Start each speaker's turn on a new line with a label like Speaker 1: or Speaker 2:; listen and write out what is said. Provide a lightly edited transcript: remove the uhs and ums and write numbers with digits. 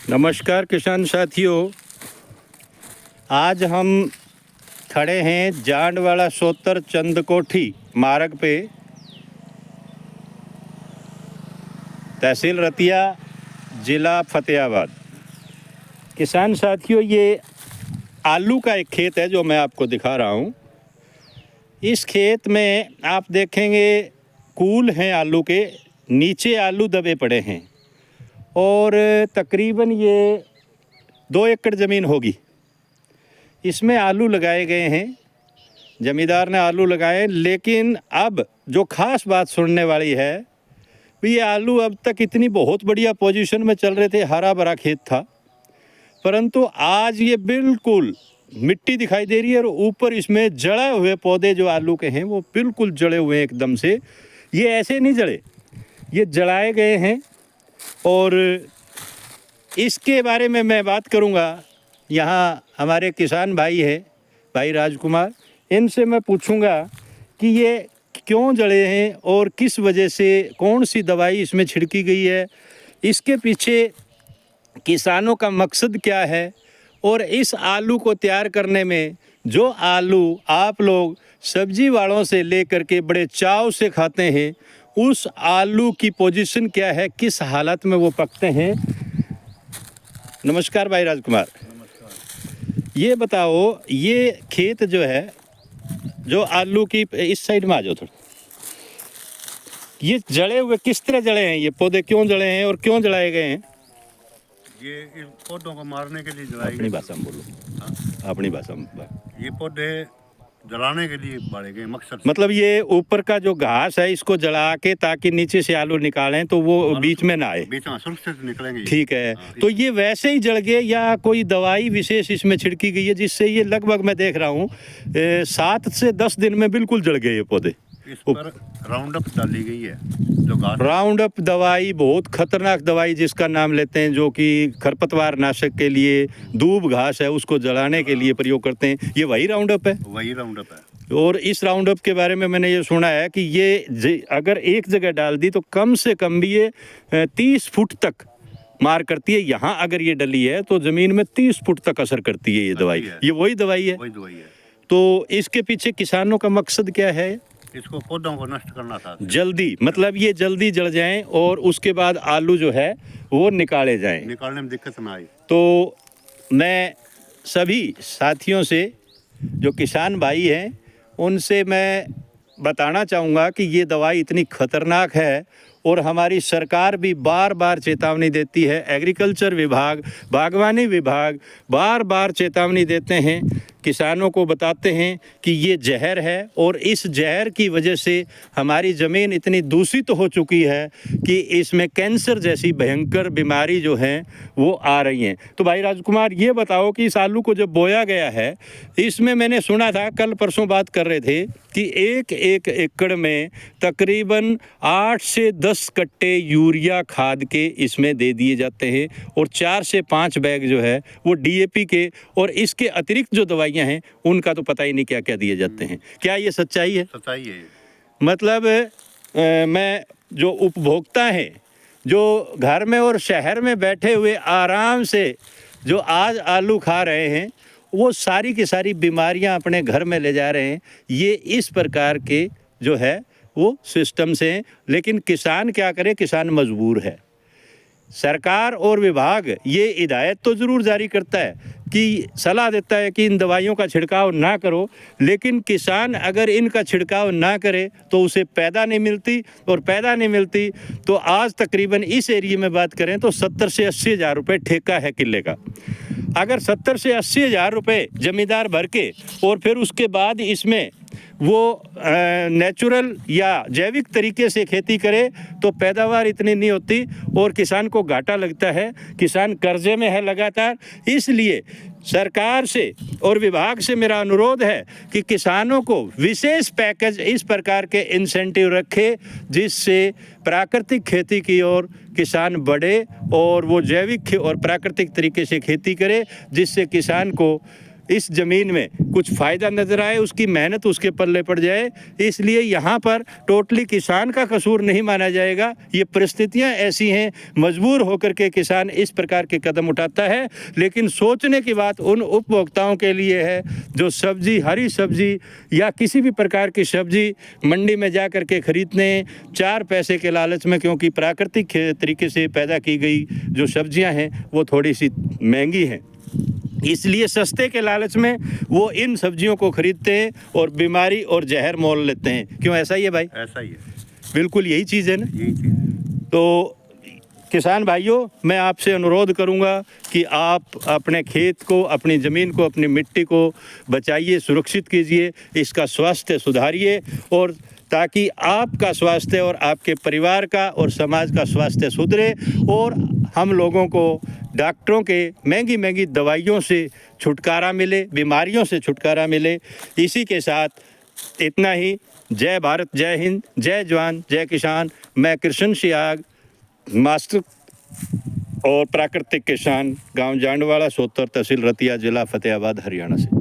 Speaker 1: नमस्कार किसान साथियों, आज हम खड़े हैं जांडवाड़ा सोतर चंदकोठी मार्ग पे, तहसील रतिया, ज़िला फतेहाबाद। किसान साथियों, ये आलू का एक खेत है जो मैं आपको दिखा रहा हूँ। इस खेत में आप देखेंगे कूल हैं आलू के, नीचे आलू दबे पड़े हैं और तकरीबन ये 2 एकड़ ज़मीन होगी। इसमें आलू लगाए गए हैं, ज़मींदार ने आलू लगाए। लेकिन अब जो ख़ास बात सुनने वाली है, ये आलू अब तक इतनी बहुत बढ़िया पोजीशन में चल रहे थे, हरा भरा खेत था, परंतु आज ये बिल्कुल मिट्टी दिखाई दे रही है और ऊपर इसमें जड़े हुए पौधे जो आलू के हैं वो बिल्कुल जड़े हुए हैं एकदम से। ये ऐसे नहीं जड़े, ये जड़ाए गए हैं। और इसके बारे में मैं बात करूंगा। यहाँ हमारे किसान भाई है, भाई राजकुमार, इनसे मैं पूछूंगा कि ये क्यों जड़े हैं और किस वजह से, कौन सी दवाई इसमें छिड़की गई है, इसके पीछे किसानों का मकसद क्या है, और इस आलू को तैयार करने में जो आलू आप लोग सब्जी वालों से लेकर के बड़े चाव से खाते हैं, उस आलू की पोजीशन क्या है, किस हालत में वो पकते हैं। नमस्कार भाई राजकुमार।
Speaker 2: नमस्कार।
Speaker 1: ये बताओ, ये खेत जो है, जो आलू की, इस साइड में आ जाओ थोड़ा, ये जड़े हुए किस तरह जड़े हैं, ये पौधे क्यों जड़े हैं और क्यों जड़ाए गए हैं?
Speaker 2: ये इन पौधों को मारने के लिए जलाए
Speaker 1: अपनी
Speaker 2: गए।
Speaker 1: भाषा में बोलो।
Speaker 2: हाँ?
Speaker 1: अपनी भाषा में।
Speaker 2: ये पौधे जलाने के लिए बाढ़े गए मकसद से।
Speaker 1: मतलब ये ऊपर का जो घास है इसको जला के, ताकि नीचे से आलू निकालें तो वो बीच में ना आए।
Speaker 2: बीच में सुरक्षित निकलेंगे।
Speaker 1: ठीक है।
Speaker 2: हाँ,
Speaker 1: तो ये वैसे ही जल गए या कोई दवाई विशेष इसमें छिड़की गई है जिससे ये लगभग, मैं देख रहा हूँ, 7 से 10 दिन में बिल्कुल जल गए ये पौधे?
Speaker 2: इस पर राउंड अप डाली गई है जो घास।
Speaker 1: राउंड अप दवाई, बहुत खतरनाक दवाई जिसका नाम लेते हैं, जो कि खरपतवार नाशक के लिए, दूब घास है उसको जलाने के लिए प्रयोग करते हैं। ये वही राउंड अप है?
Speaker 2: वही राउंड अप है।
Speaker 1: और इस राउंड अप के बारे में मैंने ये सुना है कि ये अगर एक जगह डाल दी तो कम से कम भी ये 30 फुट तक मार करती है। यहाँ अगर ये डली है तो ज़मीन में 30 फुट तक असर करती है ये दवाई। ये वही दवाई है?
Speaker 2: वही दवाई है।
Speaker 1: तो इसके पीछे किसानों का मकसद क्या है?
Speaker 2: इसको पौधों को नष्ट करना था
Speaker 1: जल्दी, मतलब ये जल्दी जल जाएं और उसके बाद आलू जो है वो निकाले जाएं,
Speaker 2: निकालने में दिक्कत ना आए।
Speaker 1: तो मैं सभी साथियों से, जो किसान भाई हैं, उनसे मैं बताना चाहूँगा कि ये दवाई इतनी खतरनाक है और हमारी सरकार भी बार बार चेतावनी देती है। एग्रीकल्चर विभाग, बागवानी विभाग बार बार चेतावनी देते हैं, किसानों को बताते हैं कि ये जहर है और इस जहर की वजह से हमारी ज़मीन इतनी दूषित हो चुकी है कि इसमें कैंसर जैसी भयंकर बीमारी जो है वो आ रही हैं। तो भाई राजकुमार, ये बताओ कि इस आलू को जब बोया गया है, इसमें मैंने सुना था, कल परसों बात कर रहे थे कि एक एकड़ में तकरीबन 8 से 10 कट्टे यूरिया खाद के इसमें दे दिए जाते हैं और 4 से 5 बैग जो है वो डीएपी के, और इसके अतिरिक्त जो दवाइयाँ हैं उनका तो पता ही नहीं क्या क्या दिए जाते हैं। क्या ये सच्चाई है?
Speaker 2: सच्चाई है।
Speaker 1: मतलब मैं, जो उपभोक्ता हैं, जो घर में और शहर में बैठे हुए आराम से जो आज आलू खा रहे हैं, वो सारी की सारी बीमारियां अपने घर में ले जा रहे हैं। ये इस प्रकार के जो है वो सिस्टम से हैं। लेकिन किसान क्या करे, किसान मजबूर है। सरकार और विभाग ये हिदायत तो ज़रूर जारी करता है कि सलाह देता है कि इन दवाइयों का छिड़काव ना करो, लेकिन किसान अगर इनका छिड़काव ना करे तो उसे पैदा नहीं मिलती, और पैदा नहीं मिलती तो आज तकरीबन इस एरिया में बात करें तो 70 से 80 हज़ार रुपये ठेका है किले का। अगर 70 से 80 हज़ार रुपये ज़मींदार भर के और फिर उसके बाद इसमें वो नेचुरल या जैविक तरीके से खेती करे तो पैदावार इतनी नहीं होती और किसान को घाटा लगता है। किसान कर्जे में है लगातार। इसलिए सरकार से और विभाग से मेरा अनुरोध है कि किसानों को विशेष पैकेज इस प्रकार के इंसेंटिव रखे जिससे प्राकृतिक खेती की ओर किसान बढ़े और वो जैविक और प्राकृतिक तरीके से खेती करे, जिससे किसान को इस ज़मीन में कुछ फ़ायदा नज़र आए, उसकी मेहनत उसके पल्ले पड़ जाए। इसलिए यहाँ पर टोटली किसान का कसूर नहीं माना जाएगा। ये परिस्थितियाँ ऐसी हैं, मजबूर होकर के किसान इस प्रकार के कदम उठाता है। लेकिन सोचने की बात उन उपभोक्ताओं के लिए है जो सब्जी, हरी सब्जी या किसी भी प्रकार की सब्जी मंडी में जा कर के खरीदते हैं 4 पैसे के लालच में, क्योंकि प्राकृतिक तरीके से पैदा की गई जो सब्जियां हैं वो थोड़ी सी महंगी हैं, इसलिए सस्ते के लालच में वो इन सब्जियों को खरीदते हैं और बीमारी और जहर मोल लेते हैं। क्यों, ऐसा ही है भाई?
Speaker 2: ऐसा ही है,
Speaker 1: बिल्कुल यही चीज़ है ना।
Speaker 2: यही चीज़ है।
Speaker 1: तो किसान भाइयों, मैं आपसे अनुरोध करूंगा कि आप अपने खेत को, अपनी ज़मीन को, अपनी मिट्टी को बचाइए, सुरक्षित कीजिए, इसका स्वास्थ्य सुधारिए, और ताकि आपका स्वास्थ्य और आपके परिवार का और समाज का स्वास्थ्य सुधरे और हम लोगों को डॉक्टरों के महंगी महंगी दवाइयों से छुटकारा मिले, बीमारियों से छुटकारा मिले। इसी के साथ इतना ही। जय भारत, जय हिंद, जय जवान, जय किसान। मैं कृष्ण सियाग, मास्टर और प्राकृतिक किसान, गांव जांडवाड़ा, सोतर, तहसील रतिया, जिला फतेहाबाद, हरियाणा से।